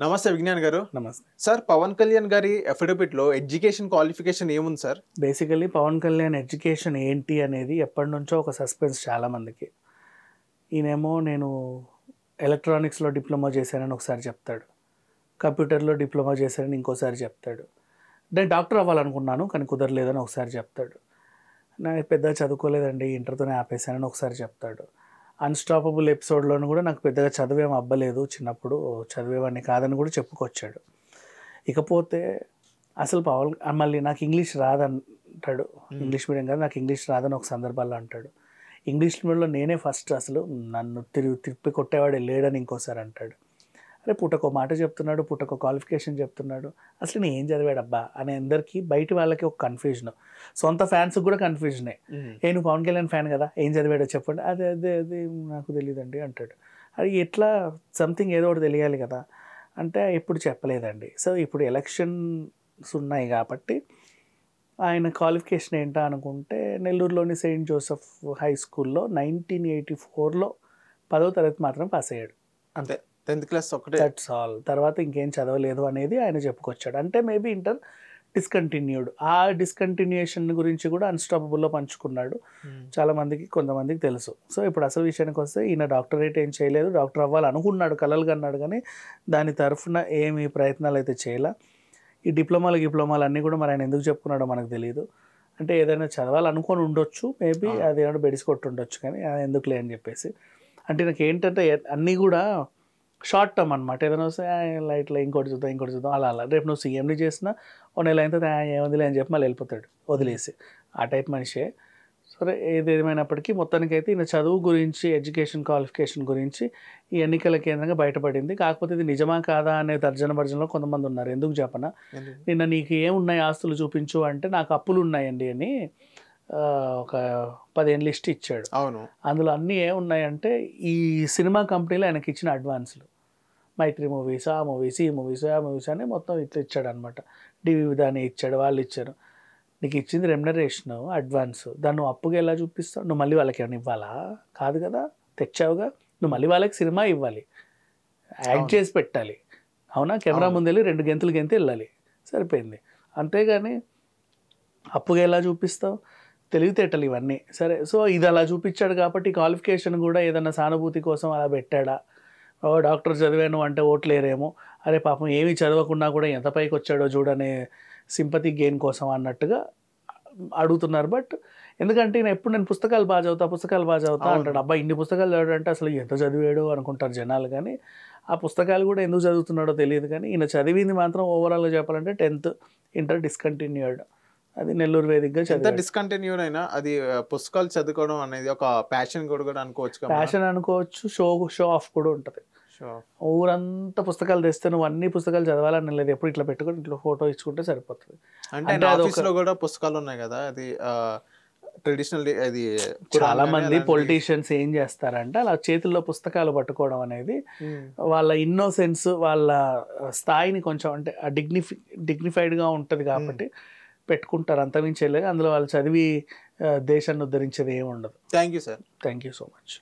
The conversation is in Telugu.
నమస్తే విజ్ఞాన్ గారు. నమస్తే సార్, పవన్ కళ్యాణ్ గారి అఫిడవిట్లో ఎడ్యుకేషన్ క్వాలిఫికేషన్ ఏముంది sir? Basically Pawan Kalyan education ఏంటి అనేది ఎప్పటి నుంచో ఒక సస్పెన్స్ చాలామందికి. ఈయనేమో నేను ఎలక్ట్రానిక్స్లో డిప్లొమా చేశానని ఒకసారి చెప్తాడు, కంప్యూటర్లో డిప్లొమా చేశానని ఇంకోసారి చెప్తాడు, నేను డాక్టర్ అవ్వాలనుకున్నాను కానీ కుదరలేదని ఒకసారి చెప్తాడు, నాకు పెద్దగా చదువుకోలేదండి ఇంటర్తోనే ఆపేశానని ఒకసారి చెప్తాడు. అన్స్టాపబుల్ ఎపిసోడ్లోనూ కూడా నాకు పెద్దగా చదివేం అవ్వలేదు, చిన్నప్పుడు చదివేవాడిని కాదని కూడా చెప్పుకొచ్చాడు. ఇకపోతే అసలు మళ్ళీ నాకు ఇంగ్లీష్ రాదంటాడు, ఇంగ్లీష్ మీడియం కాదు నాకు ఇంగ్లీష్ రాదని ఒక సందర్భాల్లో అంటాడు. ఇంగ్లీష్ మీడియంలో నేనే ఫస్ట్, అసలు నన్ను తిప్పి కొట్టేవాడే లేడని ఇంకోసారి అంటాడు. అరే పుట్టకో మాట చెప్తున్నాడు, పుట్టకో క్వాలిఫికేషన్ చెప్తున్నాడు, అసలు నేను ఏం చదివాడబ్బా అని అందరికీ బయట వాళ్ళకి ఒక కన్ఫ్యూజన్, సొంత ఫ్యాన్స్కి కూడా కన్ఫ్యూజనే. నువ్వు పవన్ కళ్యాణ్ ఫ్యాన్ కదా, ఏం చదివాడో చెప్పండి, అదే అదే అదే నాకు తెలియదండి అంటాడు. అది ఎట్లా, సంథింగ్ ఏదో ఒకటి తెలియాలి కదా అంటే ఎప్పుడు చెప్పలేదండి. సో ఇప్పుడు ఎలక్షన్స్ ఉన్నాయి కాబట్టి ఆయన క్వాలిఫికేషన్ ఏంటా అనుకుంటే నెల్లూరులోని సెయింట్ జోసెఫ్ హై స్కూల్లో 1984లో 10వ తరగతి మాత్రం పాస్ అయ్యాడు, అంతే. 10th క్లాస్ ఒకటే, దట్స్ ఆల్. తర్వాత ఇంకేం చదవలేదు అనేది ఆయన చెప్పుకొచ్చాడు. అంటే మేబీ ఇంటర్ డిస్కంటిన్యూడ్, ఆ డిస్కంటిన్యూషన్ గురించి కూడా అన్స్టాపబుల్లో పంచుకున్నాడు. చాలామందికి కొంతమందికి తెలుసు. సో ఇప్పుడు అసలు విషయానికి వస్తే ఈయన డాక్టరేట్ ఏం చేయలేదు, డాక్టర్ అవ్వాలనుకున్నాడు, కలలు కన్నాడు, కానీ దాని తరఫున ఏమి ప్రయత్నాలు అయితే చేయలే. ఈ డిప్లొమాలు అన్నీ కూడా మరి ఆయన ఎందుకు చెప్పుకున్నాడో మనకు తెలియదు. అంటే ఏదైనా చదవాలనుకొని ఉండొచ్చు, మేబీ అది ఏమైనా బెడిసి కొట్టి ఉండొచ్చు, కానీ ఎందుకులే అని చెప్పేసి. అంటే నాకు ఏంటంటే అన్నీ కూడా షార్ట్ టర్మ్ అనమాట. ఏదైనా వస్తే లైట్లో ఇంకోటి చూద్దాం అలా రేపు నువ్వు సీఎండీ చేసినా ఓ నెల అయిన తర్వాత ఏముందిలే అని చెప్పి మళ్ళీ వెళ్ళిపోతాడు వదిలేసి, ఆ టైప్ మనిషే. సరే ఏదేమైనప్పటికీ మొత్తానికైతే ఈయన చదువు గురించి, ఎడ్యుకేషన్ క్వాలిఫికేషన్ గురించి ఈ ఎన్నికల కేంద్రంగా బయటపడింది. కాకపోతే ఇది నిజమా కాదా అనే తర్జనభర్జనలో కొంతమంది ఉన్నారు. ఎందుకు చెప్పనా, నిన్న నీకు ఏమున్నాయి ఆస్తులు చూపించు అంటే నాకు అప్పులు ఉన్నాయండి అని ఒక 15 లిస్ట్ ఇచ్చాడు. అవును, అందులో అన్నీ ఏమున్నాయంటే ఈ సినిమా కంపెనీలో ఆయనకి ఇచ్చిన అడ్వాన్స్లు, మైత్రి మూవీస్, ఆ మూవీస్, ఈ మూవీస్, ఆ మూవీస్ అని మొత్తం ఇట్లా ఇచ్చాడు అనమాట. డివి విధాని ఇచ్చాడు, వాళ్ళు ఇచ్చారు. నీకు ఇచ్చింది రెమ్యునరేషన్, అడ్వాన్స్, దాన్ని నువ్వు అప్పుగా ఎలా చూపిస్తావు? నువ్వు మళ్ళీ వాళ్ళకి ఏమైనా ఇవ్వాలా? కాదు కదా, తెచ్చావుగా, నువ్వు మళ్ళీ వాళ్ళకి సినిమా ఇవ్వాలి, యాక్ట్ చేసి పెట్టాలి, అవునా, కెమెరా ముందు వెళ్ళి 2 గెంతులు వెళ్ళాలి, సరిపోయింది. అంతేగాని అప్పుగా ఎలా చూపిస్తావు? తెలివితేటలు ఇవన్నీ. సరే, సో ఇది అలా చూపించాడు కాబట్టి క్వాలిఫికేషన్ కూడా ఏదన్నా సానుభూతి కోసం అలా పెట్టాడా? డాక్టర్ చదివాను అంటే ఓట్లేరేమో, అరే పాపం ఏమీ చదవకుండా కూడా ఎంత పైకి వచ్చాడో చూడనే సింపతి గెయిన్ కోసం అన్నట్టుగా అడుగుతున్నారు. బట్ ఎందుకంటే నేను పుస్తకాలు బాగా చదువుతా అంటాడు. అబ్బా ఇన్ని పుస్తకాలు చదవడంటే అసలు ఎంత చదివాడు అనుకుంటారు జనాలు, కానీ ఆ పుస్తకాలు కూడా ఎందుకు చదువుతున్నాడో తెలియదు. కానీ ఈయన చదివింది మాత్రం ఓవరాల్గా చెప్పాలంటే 10th ఇంటర్ డిస్కంటిన్యూడ్, అది నెల్లూరు వేదికగా చదివాడు. డిస్కంటిన్యూడ్ అయినా అది పుస్తకాలు చదువుకోవడం అనేది ఒక ప్యాషన్ కూడా అనుకోవచ్చు. ప్యాషన్ అనుకోవచ్చు, షో ఆఫ్ కూడా ఉంటుంది. ఊరంతా పుస్తకాలు తెస్తే నువ్వు అన్ని పుస్తకాలు చదవాలని లేదు, ఎప్పుడు ఇట్లా పెట్టుకుని ఇట్లా ఫోటో ఇచ్చుకుంటే సరిపోతుంది. అంటే ఆఫీస్లో కూడా పుస్తకాలు ఉన్నాయి కదా, అది ట్రెడిషనల్. అది చాలా మంది పొలిటీషియన్స్ ఏం చేస్తారంటే అలా చేతుల్లో పుస్తకాలు పట్టుకోవడం అనేది వాళ్ళ ఇన్నోసెన్స్, వాళ్ళ స్థాయిని కొంచెం అంటే డిగ్నిఫైడ్గా ఉంటుంది కాబట్టి పెట్టుకుంటారు, అంతమించి వెళ్ళలేదు. అందులో వాళ్ళు చదివి దేశాన్ని ఉద్ధరించేది ఏమి ఉండదు. Thank you sir. Thank you so much.